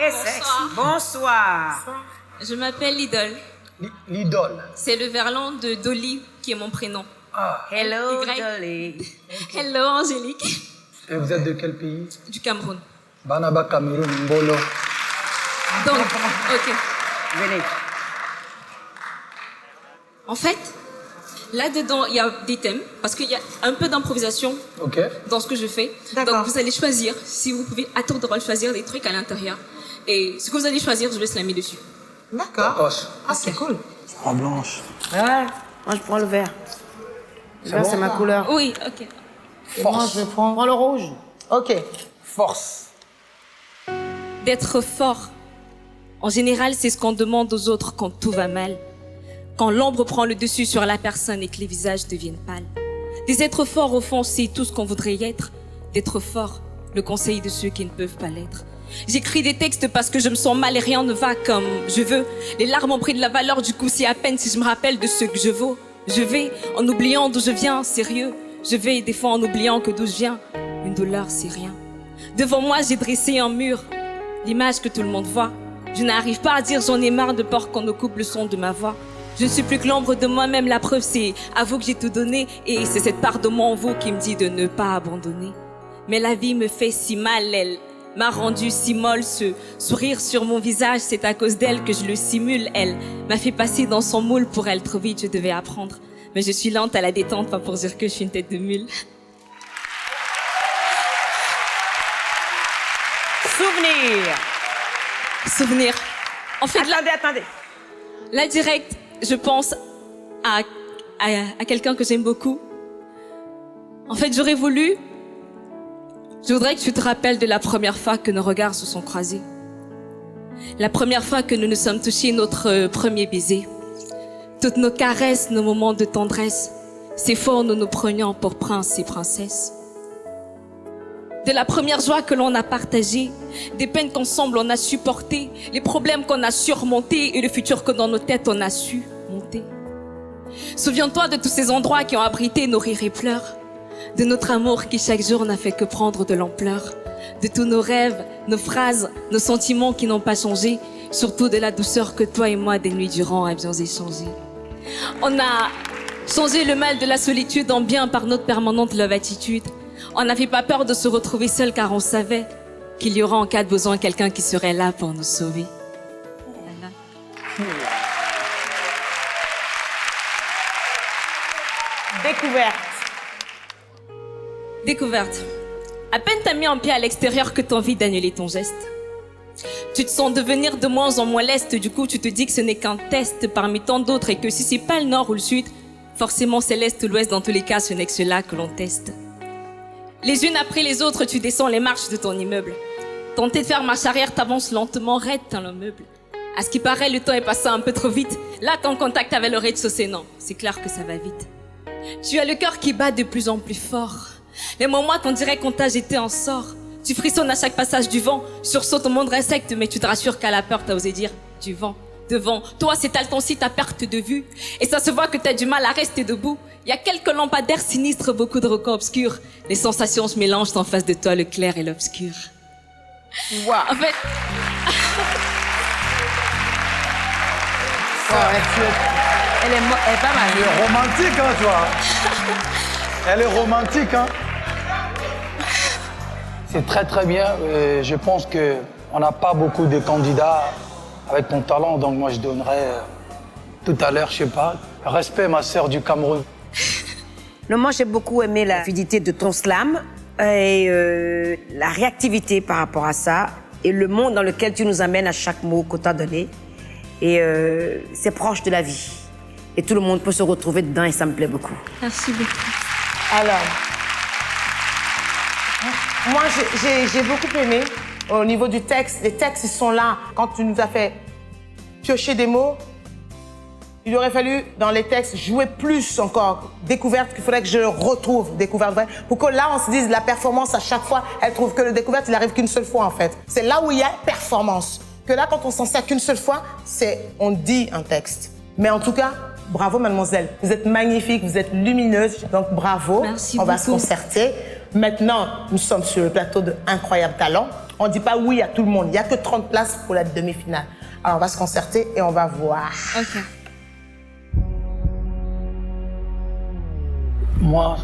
Et sexy. Bonsoir. Je m'appelle Lidl. L'idole. C'est le verlan de Dolly qui est mon prénom. Ah. Hello, Y. Dolly. Hello Angélique. Et vous êtes de quel pays? Du Cameroun. Banaba Cameroun, Mbolo. Donc, ok. Venez. En fait, là-dedans, il y a des thèmes, parce qu'il y a un peu d'improvisation Ok. dans ce que je fais. D'accord. Donc, vous allez choisir, si vous pouvez, à tour de rôle, choisir des trucs à l'intérieur. Et ce que vous allez choisir, je vais slammer dessus. D'accord. Poche. Ah, c'est cool. En blanche. Ouais. Moi, je prends le vert. Le vert, bon c'est ma couleur. Oui, ok. Et moi, je prends le rouge. Ok. Force. D'être fort. En général, c'est ce qu'on demande aux autres quand tout va mal. Quand l'ombre prend le dessus sur la personne et que les visages deviennent pâles. Des êtres forts, au fond, c'est tout ce qu'on voudrait être. D'être fort, le conseil de ceux qui ne peuvent pas l'être. J'écris des textes parce que je me sens mal et rien ne va comme je veux. Les larmes ont pris de la valeur, du coup c'est à peine si je me rappelle de ce que je vaux. Je vais en oubliant d'où je viens, sérieux. Je vais des fois en oubliant que d'où je viens. Une douleur, c'est rien. Devant moi, j'ai dressé un mur. L'image que tout le monde voit. Je n'arrive pas à dire j'en ai marre de peur qu'on ne coupe le son de ma voix. Je ne suis plus que l'ombre de moi-même, la preuve c'est à vous que j'ai tout donné. Et c'est cette part de moi en vous qui me dit de ne pas abandonner. Mais la vie me fait si mal, elle m'a rendu si molle. Ce sourire sur mon visage, c'est à cause d'elle que je le simule. Elle m'a fait passer dans son moule, pour elle trop vite je devais apprendre. Mais je suis lente à la détente, pas pour dire que je suis une tête de mule. Souvenir. Souvenir. En fait, Attendez. là direct, je pense à quelqu'un que j'aime beaucoup. En fait, je voudrais que tu te rappelles de la première fois que nos regards se sont croisés. La première fois que nous nous sommes touchés, notre premier baiser. Toutes nos caresses, nos moments de tendresse. Ces fois où nous nous prenions pour princes et princesses. De la première joie que l'on a partagée, des peines qu'ensemble on a supportées, les problèmes qu'on a surmontés et le futur que dans nos têtes on a su monter. Souviens-toi de tous ces endroits qui ont abrité nos rires et pleurs, de notre amour qui chaque jour n'a fait que prendre de l'ampleur, de tous nos rêves, nos phrases, nos sentiments qui n'ont pas changé, surtout de la douceur que toi et moi des nuits durant avions échangé. On a changé le mal de la solitude en bien par notre permanente love attitude. On n'avait pas peur de se retrouver seul car on savait qu'il y aura en cas de besoin quelqu'un qui serait là pour nous sauver. Voilà. Découverte. À peine t'as mis un pied à l'extérieur que t'as envie d'annuler ton geste. Tu te sens devenir de moins en moins leste, du coup tu te dis que ce n'est qu'un test parmi tant d'autres et que si c'est pas le nord ou le sud, forcément c'est l'est ou l'ouest, dans tous les cas ce n'est que cela que l'on teste. Les unes après les autres, tu descends les marches de ton immeuble. Tenter de faire marche arrière, t'avances lentement, raide dans le meuble. À ce qui paraît, le temps est passé un peu trop vite. Là, t'es en contact avec le rez-de-chaussée, non, c'est clair que ça va vite. Tu as le cœur qui bat de plus en plus fort. Les moments, on dirait qu'on t'a jeté en sort. Tu frissonnes à chaque passage du vent, sursaute au monde insecte, mais tu te rassures qu'à la peur, t'as osé dire du vent. Devant toi, s'étale ton site à perte de vue. Et ça se voit que t'as du mal à rester debout. Il y a quelques lampadaires sinistres, beaucoup de recoins obscurs. Les sensations se mélangent en face de toi, le clair et l'obscur. Wow. En fait, Elle est pas mal. Elle est romantique, hein, toi. Elle est romantique, hein. C'est très, très bien. Je pense qu'on n'a pas beaucoup de candidats avec ton talent, donc moi, je donnerais tout à l'heure, je sais pas, respect, ma sœur du Cameroun. Non, moi, j'ai beaucoup aimé la fluidité de ton slam et la réactivité par rapport à ça et le monde dans lequel tu nous amènes à chaque mot qu'on t'a donné. Et c'est proche de la vie. Et tout le monde peut se retrouver dedans et ça me plaît beaucoup. merci beaucoup. Alors, moi, j'ai beaucoup aimé au niveau du texte. Les textes, ils sont là. Quand tu nous as fait piocher des mots, il aurait fallu, dans les textes, jouer plus encore. Découverte, qu'il faudrait que je retrouve, découverte vraie. Pour que là, on se dise, la performance, à chaque fois, elle trouve que le découverte, il arrive qu'une seule fois, en fait. C'est là où il y a performance. Que là, quand on s'en sert qu'une seule fois, on dit un texte. Mais en tout cas, bravo, mademoiselle. Vous êtes magnifique, vous êtes lumineuse, donc bravo. Merci on va se beaucoup. concerter. Maintenant, nous sommes sur le plateau de Incroyable Talent. On ne dit pas oui à tout le monde. Il n'y a que 30 places pour la demi-finale. Alors, on va se concerter et on va voir. Ok. Moi,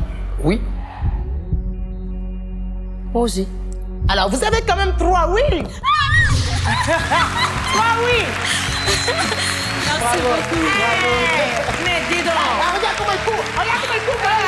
oui. Moi aussi. Alors, vous avez quand même 3 oui. 3 oui. Merci beaucoup. Mais dis donc. Ah, regarde comment il court. Regarde comment il court.